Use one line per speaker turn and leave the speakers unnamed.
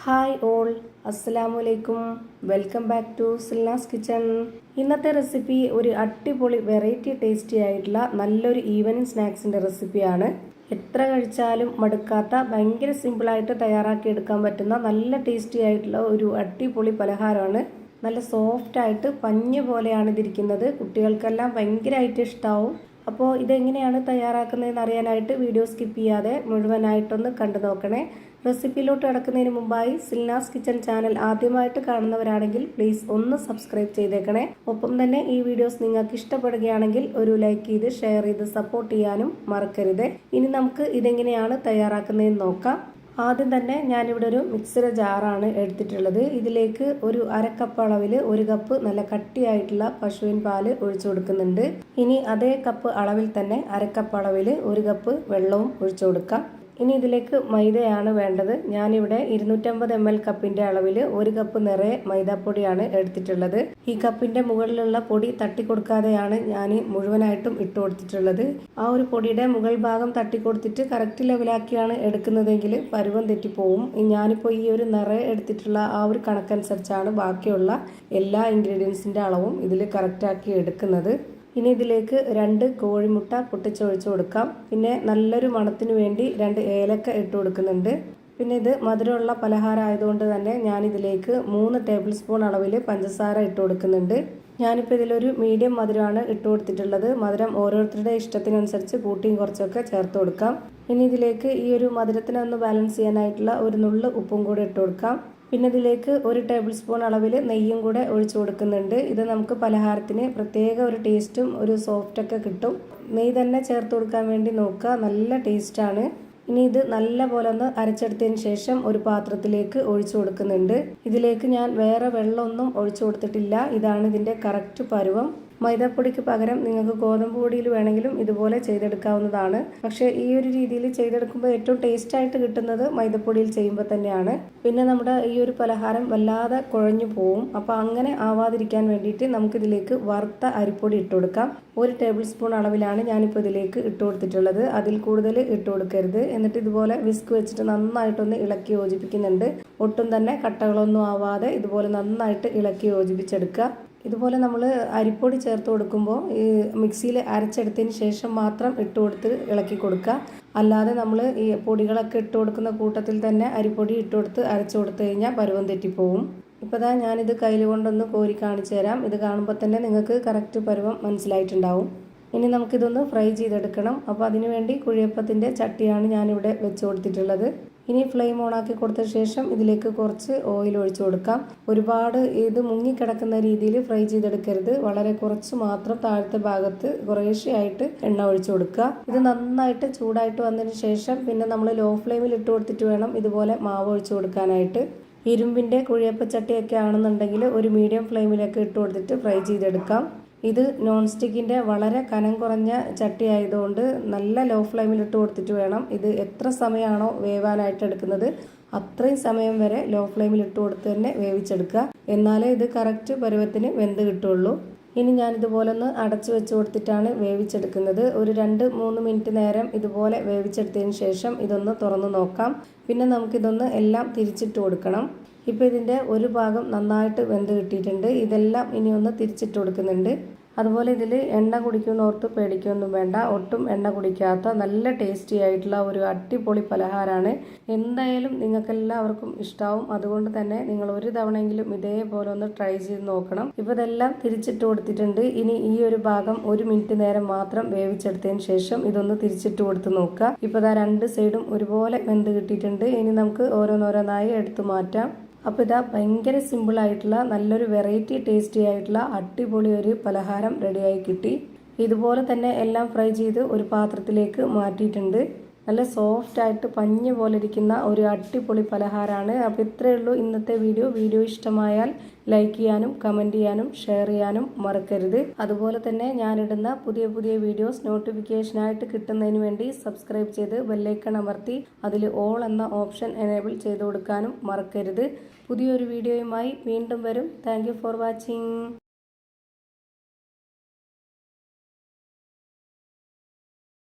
Hi all, അസ്സലാമലൈക്കും. Welcome back to Silna's kitchen. ഇന്നത്തെ recipe ഒരു അടിപൊളി വെറൈറ്റി ടേസ്റ്റി ആയിട്ടുള്ള നല്ലൊരു ഈവനിങ് സ്നാക്സിൻ്റെ റെസിപ്പിയാണ്. എത്ര കഴിച്ചാലും മടുക്കാത്ത ഭയങ്കര സിമ്പിളായിട്ട് തയ്യാറാക്കി എടുക്കാൻ പറ്റുന്ന നല്ല ടേസ്റ്റി ആയിട്ടുള്ള ഒരു അടിപൊളി പലഹാരമാണ്. നല്ല സോഫ്റ്റായിട്ട് പഞ്ഞ് പോലെയാണ് ഇതിരിക്കുന്നത്. കുട്ടികൾക്കെല്ലാം ഭയങ്കരമായിട്ട് ഇഷ്ടമാവും. അപ്പോൾ ഇതെങ്ങനെയാണ് തയ്യാറാക്കുന്നതെന്ന് അറിയാനായിട്ട് വീഡിയോ സ്കിപ്പ് ചെയ്യാതെ മുഴുവനായിട്ടൊന്ന് കണ്ടു നോക്കണേ. റെസിപ്പിയിലോട്ട് കിടക്കുന്നതിന് മുമ്പായി സിൽനാസ് കിച്ചൺ ചാനൽ ആദ്യമായിട്ട് കാണുന്നവരാണെങ്കിൽ പ്ലീസ് ഒന്ന് സബ്സ്ക്രൈബ് ചെയ്തേക്കണേ. ഒപ്പം തന്നെ ഈ വീഡിയോസ് നിങ്ങൾക്ക് ഇഷ്ടപ്പെടുകയാണെങ്കിൽ ഒരു ലൈക്ക് ചെയ്ത് ഷെയർ ചെയ്ത് സപ്പോർട്ട് ചെയ്യാനും മറക്കരുത്. ഇനി നമുക്ക് ഇതെങ്ങനെയാണ് തയ്യാറാക്കുന്നതെന്ന് നോക്കാം. ആദ്യം തന്നെ ഞാനിവിടെ ഒരു മിക്സിയുടെ ജാറാണ് എടുത്തിട്ടുള്ളത്. ഇതിലേക്ക് ഒരു അരക്കപ്പ് അളവിൽ 1 കപ്പ് നല്ല കട്ടിയായിട്ടുള്ള പശുവിൻ പാല് ഒഴിച്ചു കൊടുക്കുന്നുണ്ട്. ഇനി അതേ കപ്പ് അളവിൽ തന്നെ അരക്കപ്പ് അളവിൽ 1 കപ്പ് വെള്ളവും ഒഴിച്ചു കൊടുക്കാം. ഇനി ഇതിലേക്ക് മൈദയാണ് വേണ്ടത്. ഞാനിവിടെ 250 ml കപ്പിൻ്റെ അളവിൽ 1 കപ്പ് നിറയെ മൈദാപ്പൊടിയാണ് എടുത്തിട്ടുള്ളത്. ഈ കപ്പിൻ്റെ മുകളിലുള്ള പൊടി തട്ടിക്കൊടുക്കാതെയാണ് ഞാൻ മുഴുവനായിട്ടും ഇട്ട് കൊടുത്തിട്ടുള്ളത്. ആ ഒരു പൊടിയുടെ മുകൾ ഭാഗം തട്ടിക്കൊടുത്തിട്ട് കറക്റ്റ് ലെവലാക്കിയാണ് എടുക്കുന്നതെങ്കിൽ പരുവം തെറ്റിപ്പോവും. ഞാനിപ്പോൾ ഈ ഒരു നിറയെ എടുത്തിട്ടുള്ള ആ ഒരു കണക്കനുസരിച്ചാണ് ബാക്കിയുള്ള എല്ലാ ഇൻഗ്രീഡിയൻസിൻ്റെ അളവും ഇതിൽ കറക്റ്റാക്കി എടുക്കുന്നത്. ഇനി ഇതിലേക്ക് 2 കോഴിമുട്ട പൊട്ടിച്ചൊഴിച്ച് കൊടുക്കാം. പിന്നെ നല്ലൊരു മണത്തിന് വേണ്ടി 2 ഏലക്ക ഇട്ട് കൊടുക്കുന്നുണ്ട്. പിന്നെ ഇത് മധുരമുള്ള പലഹാരം ആയതുകൊണ്ട് തന്നെ ഞാനിതിലേക്ക് 3 ടേബിൾ സ്പൂൺ അളവിൽ പഞ്ചസാര ഇട്ട് കൊടുക്കുന്നുണ്ട്. ഞാനിപ്പോൾ ഇതിലൊരു മീഡിയം മധുരമാണ് ഇട്ട് കൊടുത്തിട്ടുള്ളത്. മധുരം ഓരോരുത്തരുടെ ഇഷ്ടത്തിനനുസരിച്ച് കൂട്ടിയും കുറച്ചൊക്കെ ചേർത്ത് കൊടുക്കാം. ഇനി ഇതിലേക്ക് ഈ ഒരു മധുരത്തിനൊന്ന് ബാലൻസ് ചെയ്യാനായിട്ടുള്ള ഒരു നുള്ള് ഉപ്പും കൂടെ ഇട്ട് കൊടുക്കാം. പിന്നെ ഇതിലേക്ക് 1 ടേബിൾ സ്പൂൺ അളവിൽ നെയ്യും കൂടെ ഒഴിച്ചു കൊടുക്കുന്നുണ്ട്. ഇത് നമുക്ക് പലഹാരത്തിന് പ്രത്യേക ഒരു ടേസ്റ്റും ഒരു സോഫ്റ്റൊക്കെ കിട്ടും. നെയ്യ് തന്നെ ചേർത്ത് കൊടുക്കാൻ വേണ്ടി നോക്കുക, നല്ല ടേസ്റ്റാണ്. ഇനി ഇത് നല്ല പോലെ ഒന്ന് അരച്ചെടുത്തതിന് ശേഷം ഒരു പാത്രത്തിലേക്ക് ഒഴിച്ചു കൊടുക്കുന്നുണ്ട്. ഇതിലേക്ക് ഞാൻ വേറെ വെള്ളമൊന്നും ഒഴിച്ചു കൊടുത്തിട്ടില്ല. ഇതാണ് ഇതിൻ്റെ കറക്റ്റ് പരുവം. മൈദാപ്പൊടിക്ക് പകരം നിങ്ങൾക്ക് ഗോതമ്പ് പൊടിയിൽ വേണമെങ്കിലും ഇതുപോലെ ചെയ്തെടുക്കാവുന്നതാണ്. പക്ഷേ ഈ ഒരു രീതിയിൽ ചെയ്തെടുക്കുമ്പോൾ ഏറ്റവും ടേസ്റ്റായിട്ട് കിട്ടുന്നത് മൈദപ്പൊടിയിൽ ചെയ്യുമ്പോൾ തന്നെയാണ്. പിന്നെ നമ്മുടെ ഈ ഒരു പലഹാരം വല്ലാതെ കുഴഞ്ഞു പോവും. അപ്പോൾ അങ്ങനെ ആവാതിരിക്കാൻ വേണ്ടിയിട്ട് നമുക്കിതിലേക്ക് വറുത്ത അരിപ്പൊടി ഇട്ട് കൊടുക്കാം. 1 ടേബിൾ സ്പൂൺ അളവിലാണ് ഞാനിപ്പോൾ ഇതിലേക്ക് ഇട്ട് കൊടുത്തിട്ടുള്ളത്. അതിൽ കൂടുതൽ ഇട്ട് കൊടുക്കരുത്. എന്നിട്ട് ഇതുപോലെ വിസ്ക് വെച്ചിട്ട് നന്നായിട്ടൊന്ന് ഇളക്കി യോജിപ്പിക്കുന്നുണ്ട്. ഒട്ടും തന്നെ കട്ടകളൊന്നും ആവാതെ ഇതുപോലെ നന്നായിട്ട് ഇളക്കി യോജിപ്പിച്ചെടുക്കുക. ഇതുപോലെ നമ്മൾ അരിപ്പൊടി ചേർത്ത് കൊടുക്കുമ്പോൾ ഈ മിക്സിയിൽ അരച്ചെടുത്തതിന് ശേഷം മാത്രം ഇട്ട് കൊടുത്ത് ഇളക്കി കൊടുക്കുക. അല്ലാതെ നമ്മൾ ഈ പൊടികളൊക്കെ ഇട്ട് കൊടുക്കുന്ന കൂട്ടത്തിൽ തന്നെ അരിപ്പൊടി ഇട്ട് കൊടുത്ത് അരച്ചു കൊടുത്തു കഴിഞ്ഞാൽ പരുവം തെറ്റിപ്പോവും. ഇപ്പോൾ ഞാനിത് കയ്യിൽ കൊണ്ടൊന്ന് കോരി കാണിച്ചു തരാം. ഇത് കാണുമ്പോൾ തന്നെ നിങ്ങൾക്ക് കറക്റ്റ് പരുവം മനസ്സിലായിട്ടുണ്ടാവും. ഇനി നമുക്കിതൊന്ന് ഫ്രൈ ചെയ്തെടുക്കണം. അപ്പോൾ അതിനുവേണ്ടി കുഴിയപ്പത്തിൻ്റെ ചട്ടിയാണ് ഞാനിവിടെ വെച്ച് കൊടുത്തിട്ടുള്ളത്. ഇനി ഫ്ലെയിം ഓണാക്കി കൊടുത്ത ശേഷം ഇതിലേക്ക് കുറച്ച് ഓയിൽ ഒഴിച്ചു കൊടുക്കാം. ഒരുപാട് ഇത് മുങ്ങിക്കിടക്കുന്ന രീതിയിൽ ഫ്രൈ ചെയ്തെടുക്കരുത്. വളരെ കുറച്ച് മാത്രം താഴത്തെ ഭാഗത്ത് കുറേശ്ശെയായിട്ട് എണ്ണ ഒഴിച്ചു കൊടുക്കുക. ഇത് നന്നായിട്ട് ചൂടായിട്ട് വന്നതിന് ശേഷം പിന്നെ നമ്മൾ ലോ ഫ്ലെയിമിൽ ഇട്ട് കൊടുത്തിട്ട് വേണം ഇതുപോലെ മാവ് ഒഴിച്ചു കൊടുക്കാനായിട്ട്. ഇരുമ്പിൻ്റെ കുഴിയപ്പച്ചട്ടിയൊക്കെ ആണെന്നുണ്ടെങ്കിൽ ഒരു മീഡിയം ഫ്ലെയിമിലൊക്കെ ഇട്ട് കൊടുത്തിട്ട് ഫ്രൈ ചെയ്തെടുക്കാം. ഇത് നോൺ സ്റ്റിക്കിൻ്റെ വളരെ കനം കുറഞ്ഞ ചട്ടി ആയതുകൊണ്ട് നല്ല ലോ ഫ്ലെയിമിൽ ഇട്ട് കൊടുത്തിട്ട് വേണം. ഇത് എത്ര സമയമാണോ വേവാനായിട്ട് എടുക്കുന്നത് അത്രയും സമയം വരെ ലോ ഫ്ലെയിമിൽ ഇട്ട് കൊടുത്ത് തന്നെ വേവിച്ചെടുക്കുക. എന്നാലേ ഇത് കറക്റ്റ് പരുവത്തിന് വെന്ത് കിട്ടുള്ളൂ. ഇനി ഞാനിതുപോലെ ഒന്ന് അടച്ചു വെച്ച് കൊടുത്തിട്ടാണ് വേവിച്ചെടുക്കുന്നത്. ഒരു 2-3 മിനിറ്റ് നേരം ഇതുപോലെ വേവിച്ചെടുത്തതിന് ശേഷം ഇതൊന്ന് തുറന്ന് നോക്കാം. പിന്നെ നമുക്കിതൊന്ന് എല്ലാം തിരിച്ചിട്ട് കൊടുക്കണം. ഇപ്പോൾ ഇതിൻ്റെ ഒരു ഭാഗം നന്നായിട്ട് വെന്ത് കിട്ടിയിട്ടുണ്ട്. ഇതെല്ലാം ഇനി ഒന്ന് തിരിച്ചിട്ട് കൊടുക്കുന്നുണ്ട്. അതുപോലെ ഇതിൽ എണ്ണ കുടിക്കുന്നോർത്ത് പേടിക്കൊന്നും വേണ്ട. ഒട്ടും എണ്ണ കുടിക്കാത്ത നല്ല ടേസ്റ്റി ആയിട്ടുള്ള ഒരു അടിപൊളി പലഹാരമാണ്. എന്തായാലും നിങ്ങൾക്കെല്ലാവർക്കും ഇഷ്ടമാവും. അതുകൊണ്ട് തന്നെ നിങ്ങൾ ഒരു തവണയെങ്കിലും ഇതേപോലെ ഒന്ന് ട്രൈ ചെയ്ത് നോക്കണം. ഇപ്പോൾ ഇതെല്ലാം തിരിച്ചിട്ട് കൊടുത്തിട്ടുണ്ട്. ഇനി ഈ ഒരു ഭാഗം 1 മിനിറ്റ് നേരം മാത്രം വേവിച്ചെടുത്തതിന് ശേഷം ഇതൊന്ന് തിരിച്ചിട്ട് കൊടുത്ത് നോക്കുക. ഇപ്പോൾ 2 സൈഡും ഒരുപോലെ വെന്ത് കിട്ടിയിട്ടുണ്ട്. ഇനി നമുക്ക് ഓരോന്നോരോന്നായി എടുത്തു മാറ്റാം. അപ്പോൾ ഭയങ്കര സിമ്പിളായിട്ടുള്ള നല്ലൊരു വെറൈറ്റി ടേസ്റ്റി ആയിട്ടുള്ള അടിപൊളി ഒരു പലഹാരം റെഡിയായി കിട്ടി. ഇതുപോലെ തന്നെ എല്ലാം ഫ്രൈ ചെയ്ത് ഒരു പാത്രത്തിലേക്ക് മാറ്റിയിട്ടുണ്ട്. നല്ല സോഫ്റ്റായിട്ട് പഞ്ഞ് പോലെ ഇരിക്കുന്ന ഒരു അടിപൊളി പലഹാരമാണ്. അപ്പോൾ ഇത്രയേ ഉള്ളൂ ഇന്നത്തെ വീഡിയോ ഇഷ്ടമായാൽ ലൈക്ക് ചെയ്യാനും കമൻറ്റ് ചെയ്യാനും ഷെയർ ചെയ്യാനും മറക്കരുത്. അതുപോലെ തന്നെ ഞാനിടുന്ന പുതിയ വീഡിയോസ് നോട്ടിഫിക്കേഷനായിട്ട് കിട്ടുന്നതിന് വേണ്ടി സബ്സ്ക്രൈബ് ചെയ്ത് ബെല്ലൈക്കൺ അമർത്തി അതിൽ ഓൾ എന്ന ഓപ്ഷൻ എനേബിൾ ചെയ്ത് കൊടുക്കാനും മറക്കരുത്. പുതിയൊരു വീഡിയോയുമായി വീണ്ടും വരും. Thank you for watching.